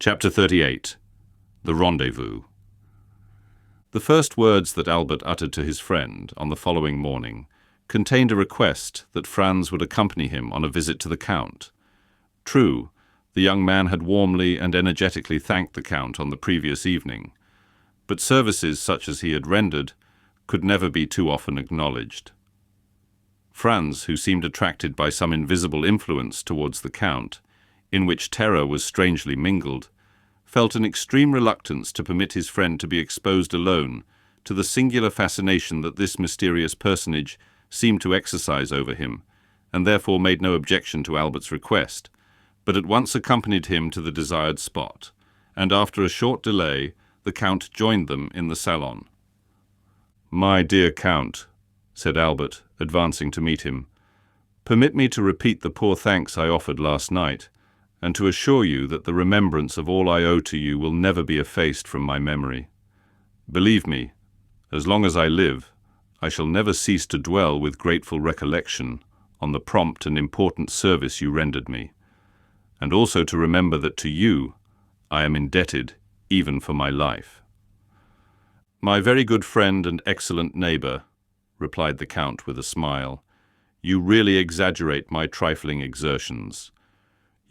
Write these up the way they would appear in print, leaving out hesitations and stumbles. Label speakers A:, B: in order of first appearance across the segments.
A: Chapter 38. The Rendezvous. The first words that Albert uttered to his friend on the following morning contained a request that Franz would accompany him on a visit to the Count. True, the young man had warmly and energetically thanked the Count on the previous evening, but services such as he had rendered could never be too often acknowledged. Franz, who seemed attracted by some invisible influence towards the Count, in which terror was strangely mingled, felt an extreme reluctance to permit his friend to be exposed alone to the singular fascination that this mysterious personage seemed to exercise over him, and therefore made no objection to Albert's request, but at once accompanied him to the desired spot, and after a short delay the Count joined them in the salon. "My dear Count," said Albert, advancing to meet him, "permit me to repeat the poor thanks I offered last night, and to assure you that the remembrance of all I owe to you will never be effaced from my memory. Believe me, as long as I live, I shall never cease to dwell with grateful recollection on the prompt and important service you rendered me, and also to remember that to you I am indebted even for my life." "My very good friend and excellent neighbor," replied the Count with a smile, "you really exaggerate my trifling exertions.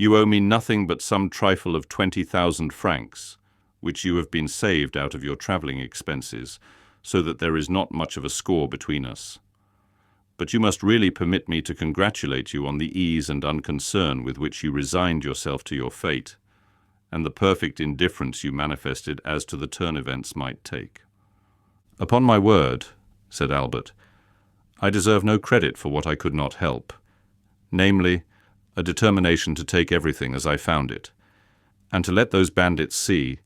A: You owe me nothing but some trifle of 20,000 francs, which you have been saved out of your travelling expenses, so that there is not much of a score between us. But you must really permit me to congratulate you on the ease and unconcern with which you resigned yourself to your fate, and the perfect indifference you manifested as to the turn events might take." "Upon my word," said Albert, "I deserve no credit for what I could not help, namely, a determination to take everything as I found it, and to let those bandits see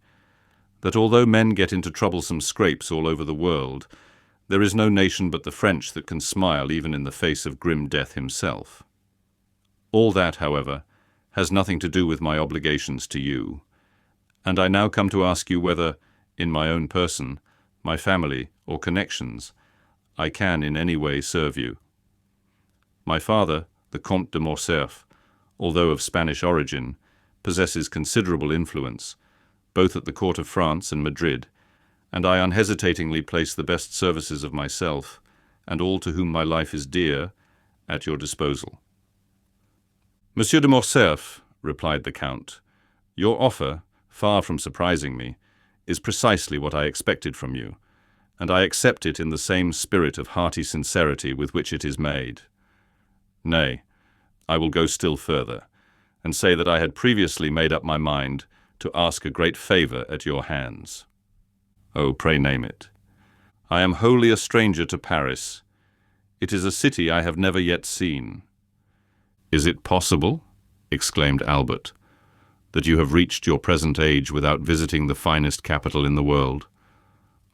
A: that although men get into troublesome scrapes all over the world, there is no nation but the French that can smile even in the face of grim death himself. All that, however, has nothing to do with my obligations to you, and I now come to ask you whether, in my own person, my family, or connections, I can in any way serve you. My father, the Comte de Morcerf, although of Spanish origin, possesses considerable influence, both at the court of France and Madrid, and I unhesitatingly place the best services of myself, and all to whom my life is dear, at your disposal." "Monsieur de Morcerf," replied the Count, "your offer, far from surprising me, is precisely what I expected from you, and I accept it in the same spirit of hearty sincerity with which it is made. Nay, I will go still further, and say that I had previously made up my mind to ask a great favour at your hands." "Oh, pray name it." "I am wholly a stranger to Paris. It is a city I have never yet seen." "Is it possible," exclaimed Albert, "that you have reached your present age without visiting the finest capital in the world?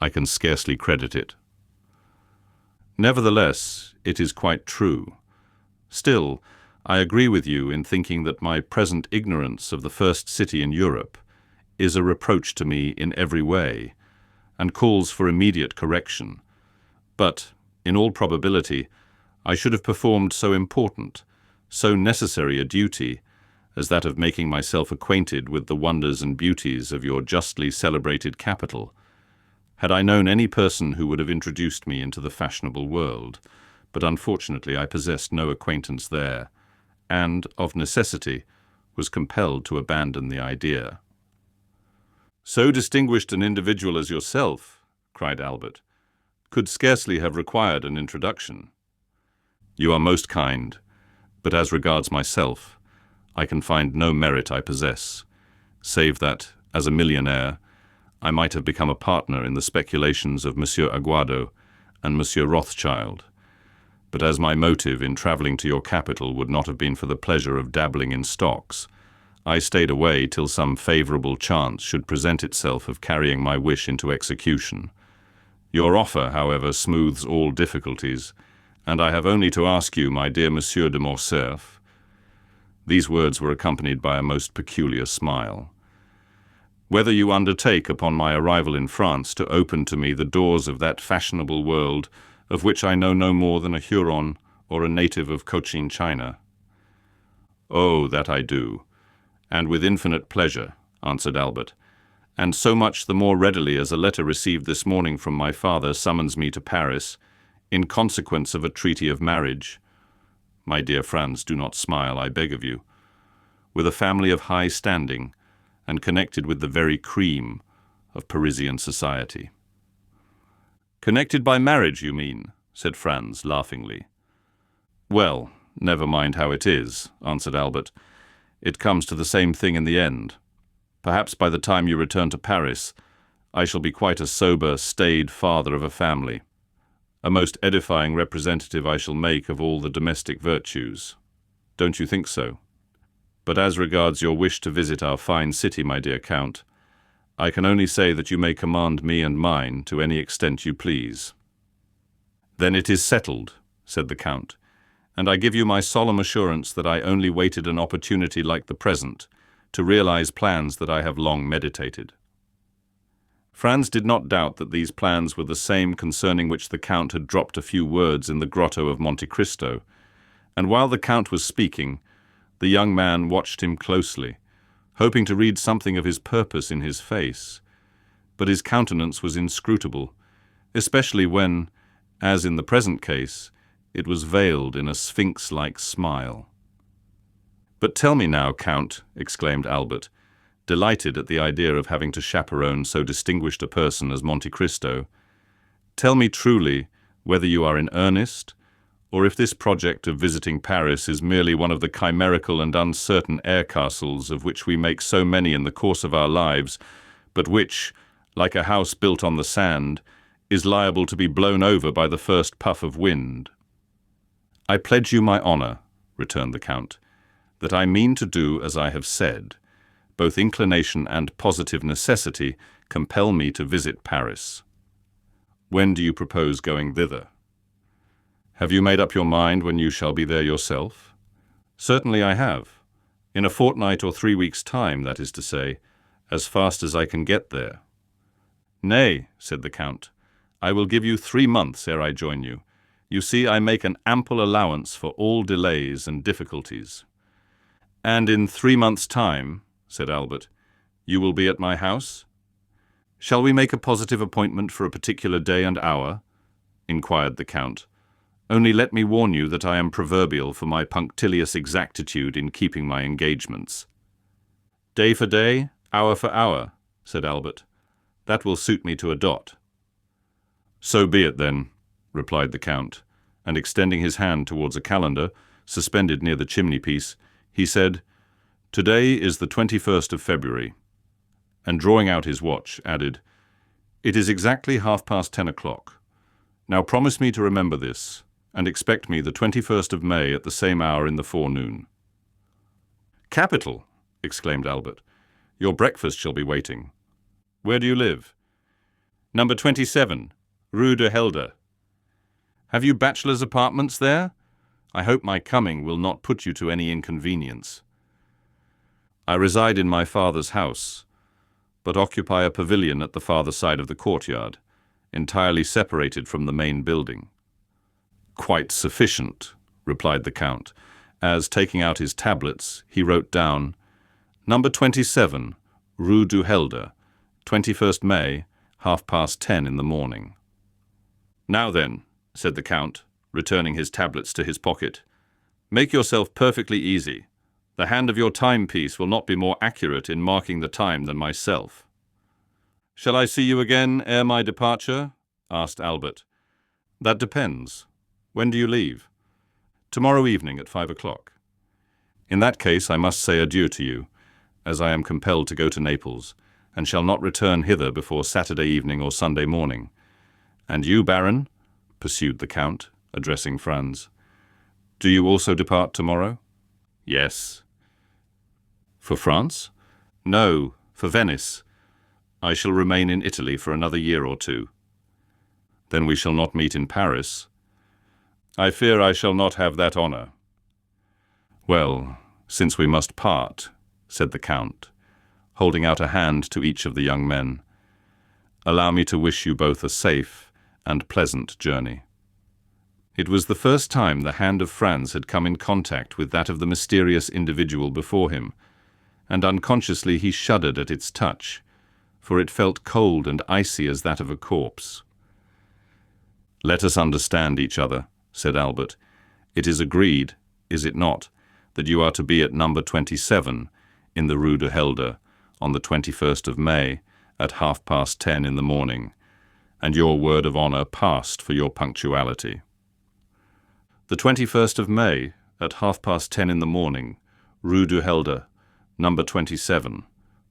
A: I can scarcely credit it." "Nevertheless, it is quite true. Still, I agree with you in thinking that my present ignorance of the first city in Europe is a reproach to me in every way, and calls for immediate correction. But, in all probability, I should have performed so important, so necessary a duty as that of making myself acquainted with the wonders and beauties of your justly celebrated capital, had I known any person who would have introduced me into the fashionable world, but unfortunately I possessed no acquaintance there, and, of necessity, was compelled to abandon the idea." "So distinguished an individual as yourself," cried Albert, "could scarcely have required an introduction." "You are most kind, but as regards myself, I can find no merit I possess, save that, as a millionaire, I might have become a partner in the speculations of Monsieur Aguado and Monsieur Rothschild. But as my motive in travelling to your capital would not have been for the pleasure of dabbling in stocks, I stayed away till some favourable chance should present itself of carrying my wish into execution. Your offer, however, smooths all difficulties, and I have only to ask you, my dear Monsieur de Morcerf," these words were accompanied by a most peculiar smile, "whether you undertake upon my arrival in France to open to me the doors of that fashionable world of which I know no more than a Huron or a native of Cochin China." "Oh, that I do, and with infinite pleasure," answered Albert, "and so much the more readily as a letter received this morning from my father summons me to Paris, in consequence of a treaty of marriage. My dear Franz, do not smile, I beg of you. With a family of high standing, and connected with the very cream of Parisian society." "Connected by marriage, you mean?" said Franz, laughingly. "Well, never mind how it is," answered Albert. "It comes to the same thing in the end. Perhaps by the time you return to Paris, I shall be quite a sober, staid father of a family. A most edifying representative I shall make of all the domestic virtues. Don't you think so? But as regards your wish to visit our fine city, my dear Count, I can only say that you may command me and mine to any extent you please." "Then it is settled," said the Count, "and I give you my solemn assurance that I only waited an opportunity like the present to realize plans that I have long meditated." Franz did not doubt that these plans were the same concerning which the Count had dropped a few words in the grotto of Monte Cristo, and while the Count was speaking, the young man watched him closely, hoping to read something of his purpose in his face. But his countenance was inscrutable, especially when, as in the present case, it was veiled in a sphinx-like smile. "But tell me now, Count," exclaimed Albert, delighted at the idea of having to chaperone so distinguished a person as Monte Cristo, "tell me truly whether you are in earnest, or if this project of visiting Paris is merely one of the chimerical and uncertain air castles of which we make so many in the course of our lives, but which, like a house built on the sand, is liable to be blown over by the first puff of wind." "I pledge you my honor," returned the Count, "that I mean to do as I have said. Both inclination and positive necessity compel me to visit Paris." "When do you propose going thither?" "Have you made up your mind when you shall be there yourself?" "Certainly I have. In a fortnight or 3 weeks' time, that is to say, as fast as I can get there." "Nay," said the Count, "I will give you 3 months ere I join you. You see, I make an ample allowance for all delays and difficulties." "And in 3 months' time," said Albert, "you will be at my house?" "Shall we make a positive appointment for a particular day and hour?" inquired the Count. "Only let me warn you that I am proverbial for my punctilious exactitude in keeping my engagements." "Day for day, hour for hour," said Albert. "That will suit me to a dot." "So be it then," replied the Count, and extending his hand towards a calendar, suspended near the chimney-piece, he said, "Today is the 21st of February," and drawing out his watch, added, "It is exactly 10:30 o'clock. Now promise me to remember this, and expect me the 21st of May at the same hour in the forenoon." "Capital!" exclaimed Albert. "Your breakfast shall be waiting. Where do you live?" "Number 27, Rue de Helder." "Have you bachelor's apartments there? I hope my coming will not put you to any inconvenience." "I reside in my father's house, but occupy a pavilion at the farther side of the courtyard, entirely separated from the main building." "Quite sufficient," replied the Count, as, taking out his tablets, he wrote down, "Number 27, Rue du Helder, 21st May, 10:30 in the morning." "Now then," said the Count, returning his tablets to his pocket, "make yourself perfectly easy. The hand of your timepiece will not be more accurate in marking the time than myself." "Shall I see you again ere my departure?" asked Albert. "That depends. When do you leave?" "Tomorrow evening at 5 o'clock. "In that case I must say adieu to you, as I am compelled to go to Naples, and shall not return hither before Saturday evening or Sunday morning. And you, Baron," pursued the Count, addressing Franz, "do you also depart tomorrow?" "Yes." "For France?" "No, for Venice. I shall remain in Italy for another year or 2. "Then we shall not meet in Paris?" "I fear I shall not have that honor." "Well, since we must part," said the Count, holding out a hand to each of the young men, "allow me to wish you both a safe and pleasant journey." It was the first time the hand of Franz had come in contact with that of the mysterious individual before him, and unconsciously he shuddered at its touch, for it felt cold and icy as that of a corpse. "Let us understand each other," said Albert. "It is agreed, is it not, that you are to be at number 27 in the Rue de Helder on the 21st of May at 10:30 in the morning, and your word of honour passed for your punctuality?" "The 21st of May at 10:30 in the morning, Rue du Helder, number 27,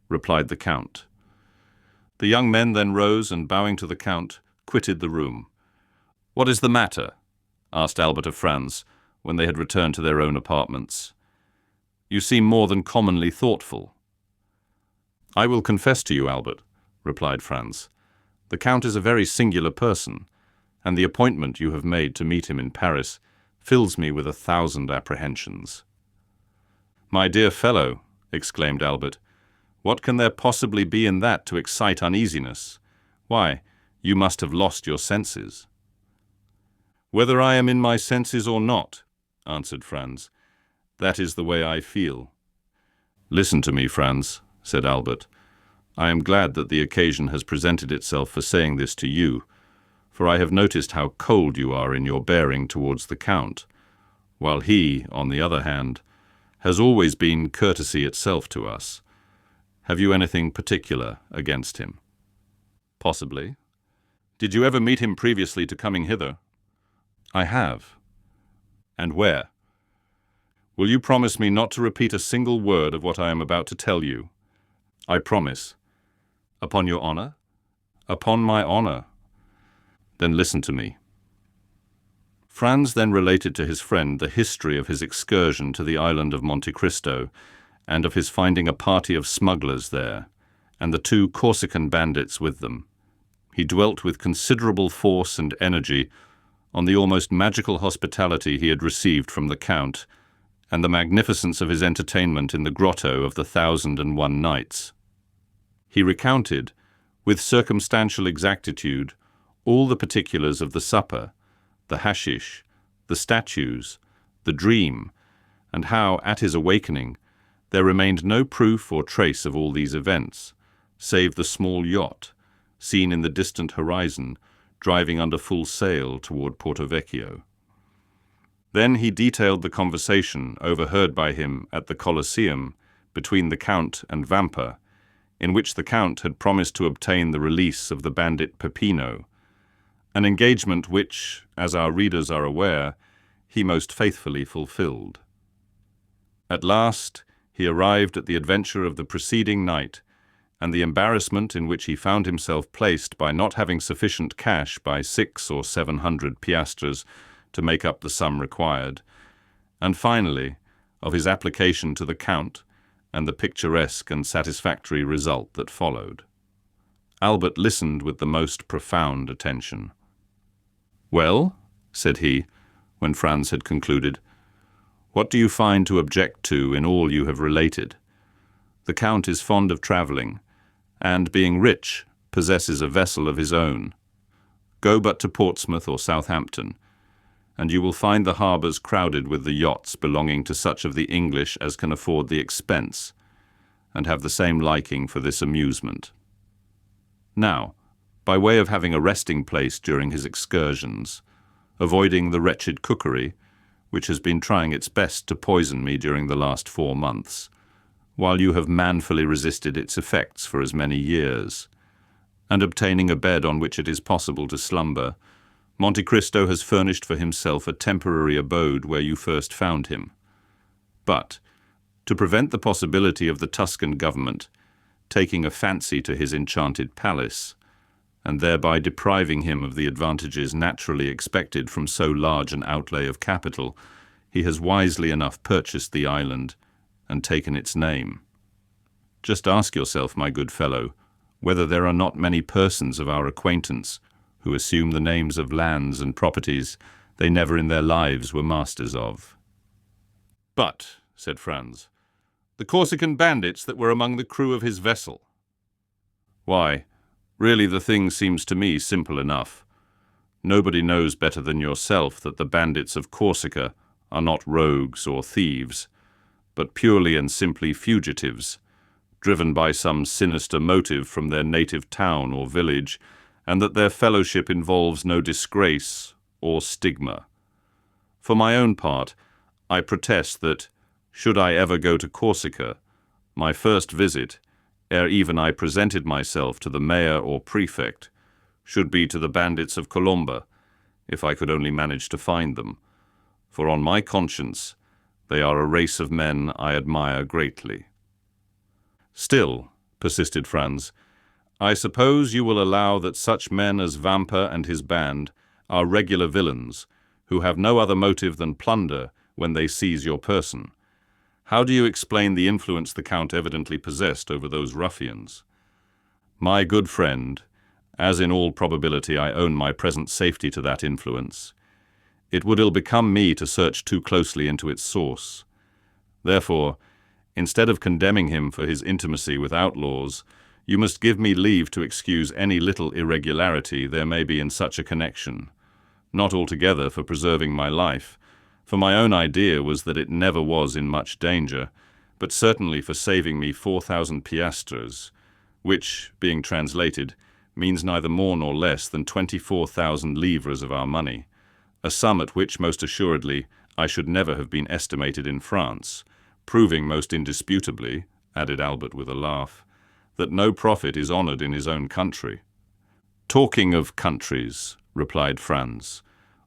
A: replied the Count. The young men then rose and, bowing to the Count, quitted the room. "What is the matter?" asked Albert of Franz, when they had returned to their own apartments. "You seem more than commonly thoughtful." "I will confess to you, Albert," replied Franz. "The Count is a very singular person, and the appointment you have made to meet him in Paris fills me with 1,000 apprehensions." "My dear fellow," exclaimed Albert, "what can there possibly be in that to excite uneasiness? Why, you must have lost your senses." "Whether I am in my senses or not," answered Franz, "that is the way I feel." "Listen to me, Franz," said Albert. "I am glad that the occasion has presented itself for saying this to you, for I have noticed how cold you are in your bearing towards the Count, while he, on the other hand, has always been courtesy itself to us. Have you anything particular against him?" "Possibly. Did you ever meet him previously to coming hither?" "I have." "And where?" "Will you promise me not to repeat a single word of what I am about to tell you?" "I promise." "Upon your honour?" "Upon my honour." "Then listen to me." Franz then related to his friend the history of his excursion to the island of Monte Cristo, and of his finding a party of smugglers there, and the 2 Corsican bandits with them. He dwelt with considerable force and energy on the almost magical hospitality he had received from the Count, and the magnificence of his entertainment in the grotto of the 1,001 Nights. He recounted, with circumstantial exactitude, all the particulars of the supper, the hashish, the statues, the dream, and how, at his awakening, there remained no proof or trace of all these events, save the small yacht, seen in the distant horizon, driving under full sail toward Porto Vecchio. Then he detailed the conversation overheard by him at the Colosseum between the Count and Vampa, in which the Count had promised to obtain the release of the bandit Peppino, an engagement which, as our readers are aware, he most faithfully fulfilled. At last he arrived at the adventure of the preceding night, and the embarrassment in which he found himself placed by not having sufficient cash by 600 or 700 piastres to make up the sum required, and finally of his application to the Count and the picturesque and satisfactory result that followed. Albert listened with the most profound attention. "Well," said he, when Franz had concluded, "what do you find to object to in all you have related? The Count is fond of travelling, and, being rich, possesses a vessel of his own. Go but to Portsmouth or Southampton, and you will find the harbours crowded with the yachts belonging to such of the English as can afford the expense, and have the same liking for this amusement. Now, by way of having a resting place during his excursions, avoiding the wretched cookery, which has been trying its best to poison me during the last 4 months, while you have manfully resisted its effects for as many years, and obtaining a bed on which it is possible to slumber, Monte Cristo has furnished for himself a temporary abode where you first found him. But, to prevent the possibility of the Tuscan government taking a fancy to his enchanted palace, and thereby depriving him of the advantages naturally expected from so large an outlay of capital, he has wisely enough purchased the island and taken its name. Just ask yourself, my good fellow, whether there are not many persons of our acquaintance who assume the names of lands and properties they never in their lives were masters of." "But," said Franz, "the Corsican bandits that were among the crew of his vessel?" "Why, really the thing seems to me simple enough. Nobody knows better than yourself that the bandits of Corsica are not rogues or thieves, but purely and simply fugitives, driven by some sinister motive from their native town or village, and that their fellowship involves no disgrace or stigma. For my own part, I protest that, should I ever go to Corsica, my first visit, ere even I presented myself to the mayor or prefect, should be to the bandits of Colomba, if I could only manage to find them, for on my conscience they are a race of men I admire greatly. Still, persisted Franz, I suppose you will allow that such men as Vampa and his band are regular villains, who have no other motive than plunder when they seize your person. How do you explain the influence the Count evidently possessed over those ruffians? My good friend, as in all probability I own my present safety to that influence, it would ill become me to search too closely into its source. Therefore, instead of condemning him for his intimacy with outlaws, you must give me leave to excuse any little irregularity there may be in such a connection, not altogether for preserving my life, for my own idea was that it never was in much danger, but certainly for saving me 4,000 piastres, which, being translated, means neither more nor less than 24,000 livres of our money, a sum at which most assuredly I should never have been estimated in France, proving most indisputably, added Albert with a laugh, that no prophet is honoured in his own country. Talking of countries, replied Franz,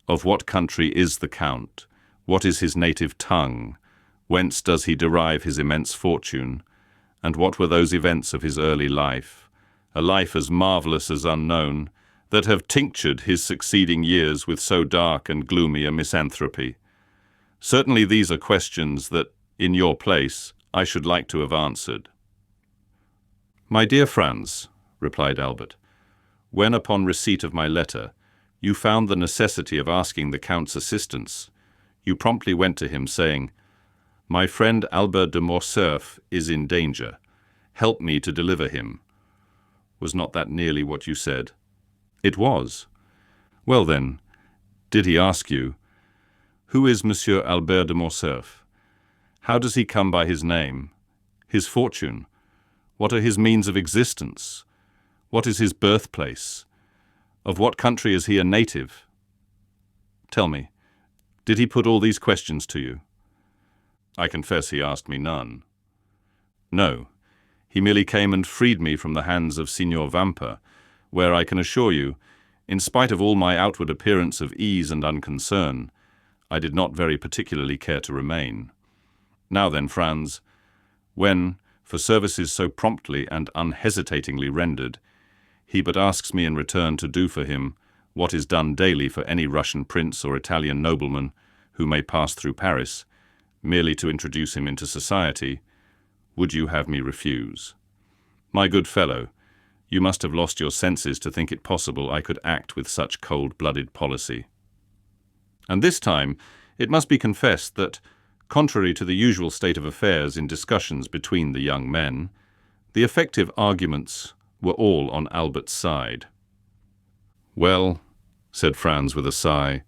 A: of what country is the Count? What is his native tongue? Whence does he derive his immense fortune? And what were those events of his early life, a life as marvellous as unknown, that have tinctured his succeeding years with so dark and gloomy a misanthropy? Certainly these are questions that, in your place, I should like to have answered. My dear Franz, replied Albert, when upon receipt of my letter you found the necessity of asking the Count's assistance, you promptly went to him saying, My friend Albert de Morcerf is in danger. Help me to deliver him. Was not that nearly what you said? It was. Well then, did he ask you, who is Monsieur Albert de Morcerf? How does he come by his name, his fortune? What are his means of existence? What is his birthplace? Of what country is he a native? Tell me, did he put all these questions to you? I confess he asked me none. No, he merely came and freed me from the hands of Signor Vampa, where I can assure you, in spite of all my outward appearance of ease and unconcern, I did not very particularly care to remain. Now then, Franz, when, for services so promptly and unhesitatingly rendered, he but asks me in return to do for him what is done daily for any Russian prince or Italian nobleman who may pass through Paris, merely to introduce him into society, would you have me refuse? My good fellow, you must have lost your senses to think it possible I could act with such cold-blooded policy. And this time it must be confessed that, contrary to the usual state of affairs in discussions between the young men, the effective arguments were all on Albert's side. Well, said Franz with a sigh,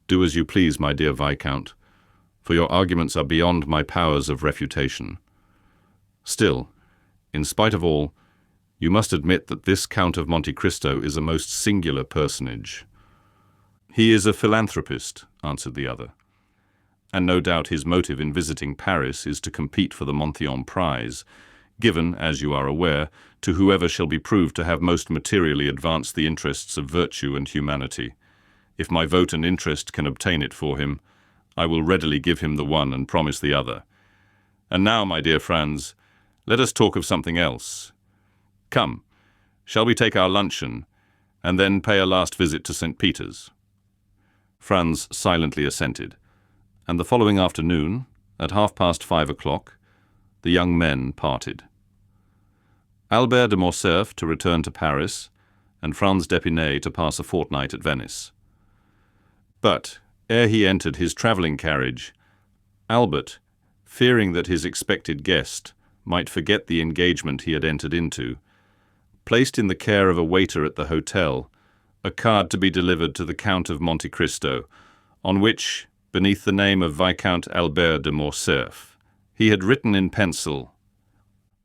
A: do as you please, my dear Viscount, for your arguments are beyond my powers of refutation. Still, in spite of all, you must admit that this Count of Monte Cristo is a most singular personage. He is a philanthropist, answered the other, and no doubt his motive in visiting Paris is to compete for the Montyon prize, given, as you are aware, to whoever shall be proved to have most materially advanced the interests of virtue and humanity. If my vote and interest can obtain it for him, I will readily give him the one and promise the other. And now, my dear Franz, let us talk of something else. Come, shall we take our luncheon, and then pay a last visit to St. Peter's? Franz silently assented, and the following afternoon, at 5:30, the young men parted. Albert de Morcerf to return to Paris, and Franz d'Épinay to pass a fortnight at Venice. But, ere he entered his travelling carriage, Albert, fearing that his expected guest might forget the engagement he had entered into, placed in the care of a waiter at the hotel a card to be delivered to the Count of Monte Cristo, on which, beneath the name of Viscount Albert de Morcerf, he had written in pencil,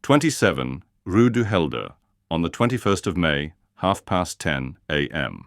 A: 27, Rue du Helder, on the 21st of May, 10:30 a.m.